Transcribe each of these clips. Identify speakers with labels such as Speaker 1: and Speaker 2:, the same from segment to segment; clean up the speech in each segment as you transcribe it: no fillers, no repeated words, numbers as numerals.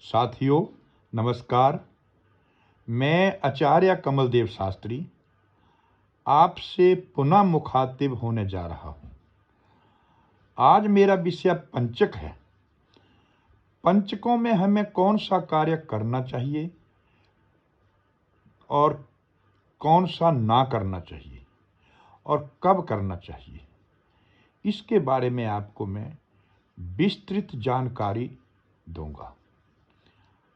Speaker 1: साथियों नमस्कार। मैं आचार्य कमलदेव शास्त्री आपसे पुनः मुखातिब होने जा रहा हूँ। आज मेरा विषय पंचक है। पंचकों में हमें कौन सा कार्य करना चाहिए और कौन सा ना करना चाहिए और कब करना चाहिए, इसके बारे में आपको मैं विस्तृत जानकारी दूंगा।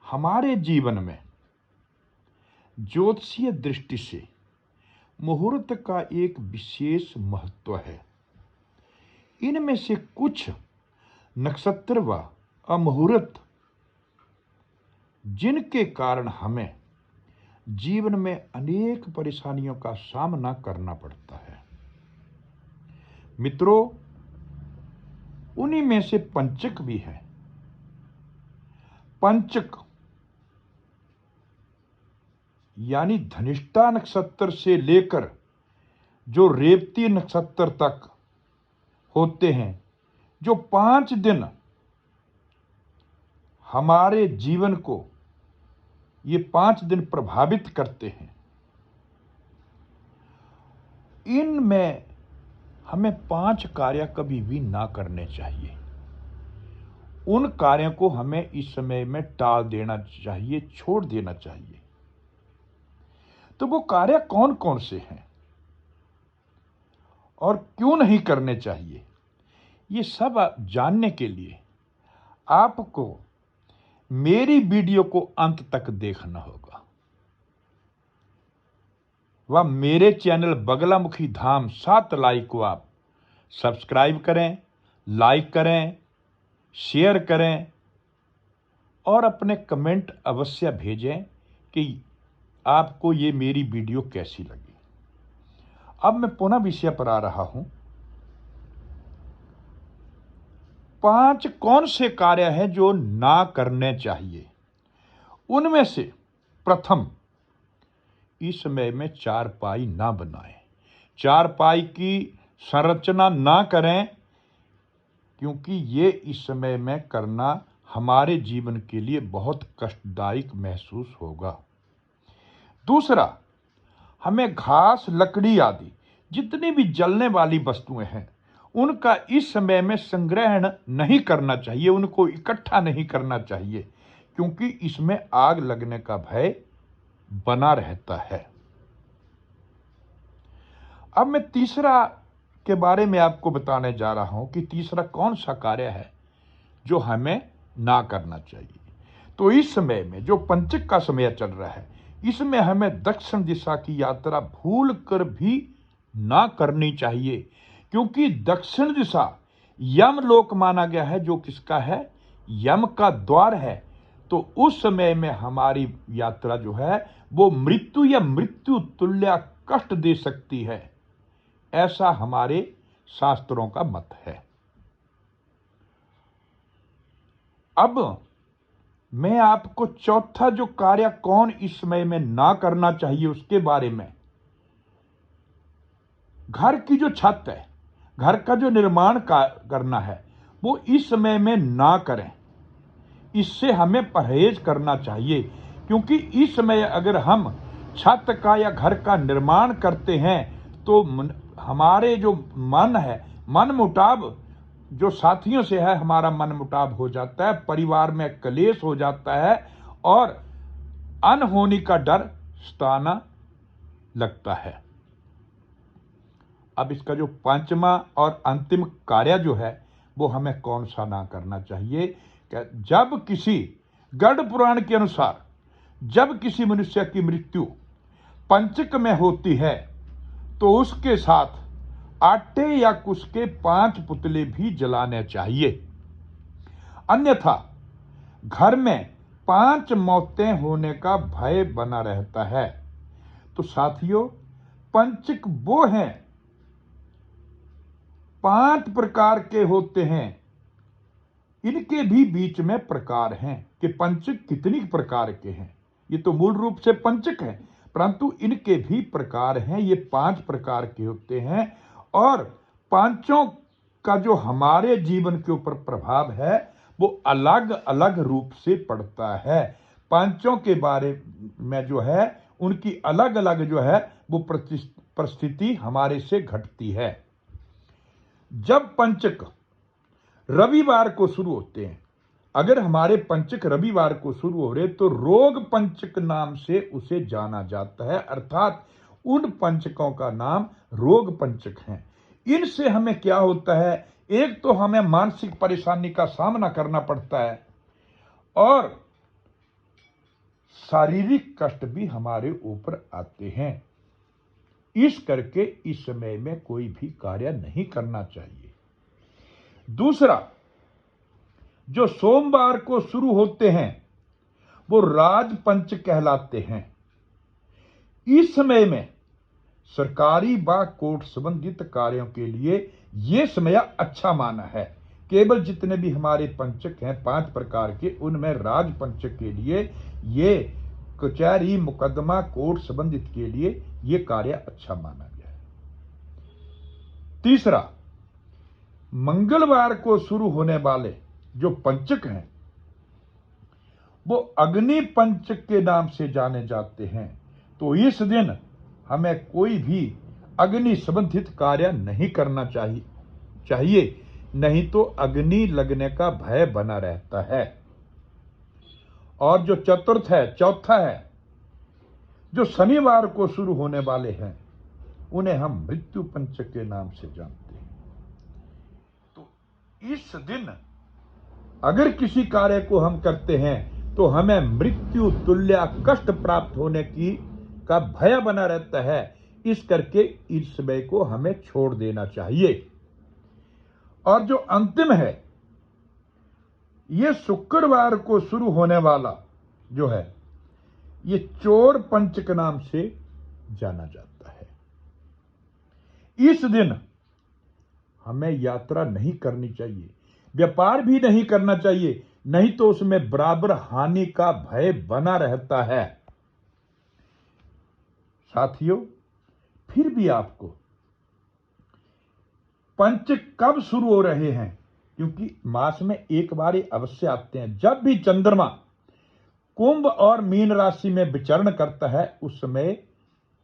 Speaker 1: हमारे जीवन में ज्योतिषीय दृष्टि से मुहूर्त का एक विशेष महत्व है। इनमें से कुछ नक्षत्र व अमुहूर्त जिनके कारण हमें जीवन में अनेक परेशानियों का सामना करना पड़ता है। मित्रों, उन्हीं में से पंचक भी है। पंचक यानी धनिष्ठा नक्षत्र से लेकर जो रेवती नक्षत्र तक होते हैं, जो 5 दिन हमारे जीवन को ये 5 दिन प्रभावित करते हैं। इनमें हमें 5 कार्य कभी भी ना करने चाहिए। उन कार्यों को हमें इस समय में टाल देना चाहिए, छोड़ देना चाहिए। तो वो कार्य कौन कौन से हैं और क्यों नहीं करने चाहिए, ये सब जानने के लिए आपको मेरी वीडियो को अंत तक देखना होगा। वह मेरे चैनल बगलामुखी धाम 7 लाइक को आप सब्सक्राइब करें, लाइक करें, शेयर करें और अपने कमेंट अवश्य भेजें कि आपको ये मेरी वीडियो कैसी लगी। अब मैं पुनः विषय पर आ रहा हूं। 5 कौन से कार्य हैं जो ना करने चाहिए। उनमें से प्रथम, इस समय में चारपाई ना बनाएं। चारपाई की संरचना ना करें, क्योंकि ये इस समय में करना हमारे जीवन के लिए बहुत कष्टदायक महसूस होगा। दूसरा, हमें घास, लकड़ी आदि जितनी भी जलने वाली वस्तुएं हैं, उनका इस समय में संग्रहण नहीं करना चाहिए, उनको इकट्ठा नहीं करना चाहिए, क्योंकि इसमें आग लगने का भय बना रहता है। अब मैं तीसरा के बारे में आपको बताने जा रहा हूं कि तीसरा कौन सा कार्य है जो हमें ना करना चाहिए। तो इस समय में जो पंचक का समय चल रहा है, इसमें हमें दक्षिण दिशा की यात्रा भूल कर भी ना करनी चाहिए, क्योंकि दक्षिण दिशा यमलोक माना गया है, जो किसका है, यम का द्वार है। तो उस समय में हमारी यात्रा जो है वो मृत्यु या मृत्यु तुल्य कष्ट दे सकती है, ऐसा हमारे शास्त्रों का मत है। अब मैं आपको चौथा जो कार्य कौन इस समय में ना करना चाहिए उसके बारे में, घर की जो छत है, घर का जो निर्माण करना है, वो इस समय में ना करें। इससे हमें परहेज करना चाहिए, क्योंकि इस समय अगर हम छत का या घर का निर्माण करते हैं तो हमारे जो मन है, मन मुटाव जो साथियों से है, हमारा मन मुटाव हो जाता है, परिवार में कलेश हो जाता है और अनहोनी का डर सताना लगता है। अब इसका जो 5वां और अंतिम कार्य जो है वो हमें कौन सा ना करना चाहिए। जब किसी गरुड़ पुराण के अनुसार जब किसी मनुष्य की मृत्यु पंचक में होती है तो उसके साथ आटे या कुश के 5 पुतले भी जलाने चाहिए, अन्यथा घर में 5 मौतें होने का भय बना रहता है। तो साथियों, पंचक वो हैं, 5 प्रकार के होते हैं। इनके भी बीच में प्रकार हैं कि पंचक कितनी प्रकार के हैं। ये तो मूल रूप से पंचक है, परंतु इनके भी प्रकार हैं। ये 5 प्रकार के होते हैं और 5 का जो हमारे जीवन के ऊपर प्रभाव है वो अलग अलग रूप से पड़ता है। पंचों के बारे में जो है उनकी अलग अलग जो है वो परिस्थिति हमारे से घटती है। जब पंचक रविवार को शुरू होते हैं, अगर हमारे पंचक रविवार को शुरू हो रहे तो रोग पंचक नाम से उसे जाना जाता है, अर्थात उन पंचकों का नाम रोग पंचक हैं। इनसे हमें क्या होता है, एक तो हमें मानसिक परेशानी का सामना करना पड़ता है और शारीरिक कष्ट भी हमारे ऊपर आते हैं। इस करके इस समय में कोई भी कार्य नहीं करना चाहिए। दूसरा, जो सोमवार को शुरू होते हैं वो राजपंच कहलाते हैं। इस समय में सरकारी व कोर्ट संबंधित कार्यों के लिए यह समय अच्छा माना है। केवल जितने भी हमारे पंचक हैं 5 प्रकार के, उनमें राजपंचक के लिए ये कचहरी मुकदमा कोर्ट संबंधित के लिए ये कार्य अच्छा माना गया है। तीसरा, मंगलवार को शुरू होने वाले जो पंचक हैं वो अग्नि पंचक के नाम से जाने जाते हैं। तो इस दिन हमें कोई भी अग्नि संबंधित कार्य नहीं करना चाहिए, नहीं तो अग्नि लगने का भय बना रहता है। और जो चौथा है, जो शनिवार को शुरू होने वाले हैं उन्हें हम मृत्यु पंचक के नाम से जानते हैं। तो इस दिन अगर किसी कार्य को हम करते हैं तो हमें मृत्यु तुल्य कष्ट प्राप्त होने का भय बना रहता है। इस करके इस समय को हमें छोड़ देना चाहिए। और जो अंतिम है, ये शुक्रवार को शुरू होने वाला जो है ये चोर पंचक नाम से जाना जाता है। इस दिन हमें यात्रा नहीं करनी चाहिए, व्यापार भी नहीं करना चाहिए, नहीं तो उसमें बराबर हानि का भय बना रहता है। साथियों, फिर भी आपको पंचक कब शुरू हो रहे हैं, क्योंकि मास में एक बार ही अवश्य आते हैं। जब भी चंद्रमा कुंभ और मीन राशि में विचरण करता है उस समय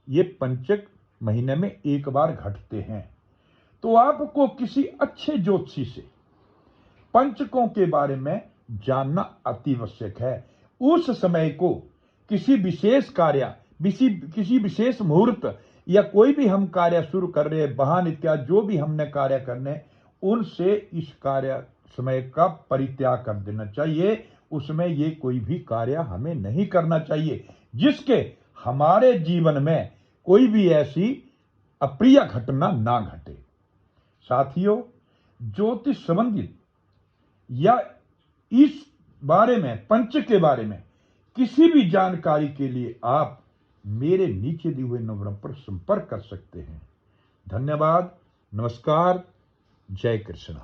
Speaker 1: ये पंचक महीने में एक बार घटते हैं। तो आपको किसी अच्छे ज्योतिषी से पंचकों के बारे में जानना अति आवश्यक है। उस समय को किसी विशेष कार्य, किसी विशेष मुहूर्त या कोई भी हम कार्य शुरू कर रहे हैं, वाहन इत्यादि जो भी हमने कार्य करने, उनसे इस कार्य समय का परित्याग कर देना चाहिए। उसमें ये कोई भी कार्य हमें नहीं करना चाहिए जिसके हमारे जीवन में कोई भी ऐसी अप्रिय घटना ना घटे। साथियों, ज्योतिष संबंधित या इस बारे में, पंच के बारे में किसी भी जानकारी के लिए आप मेरे नीचे दिए हुए नंबर पर संपर्क कर सकते हैं। धन्यवाद, नमस्कार, जय कृष्ण।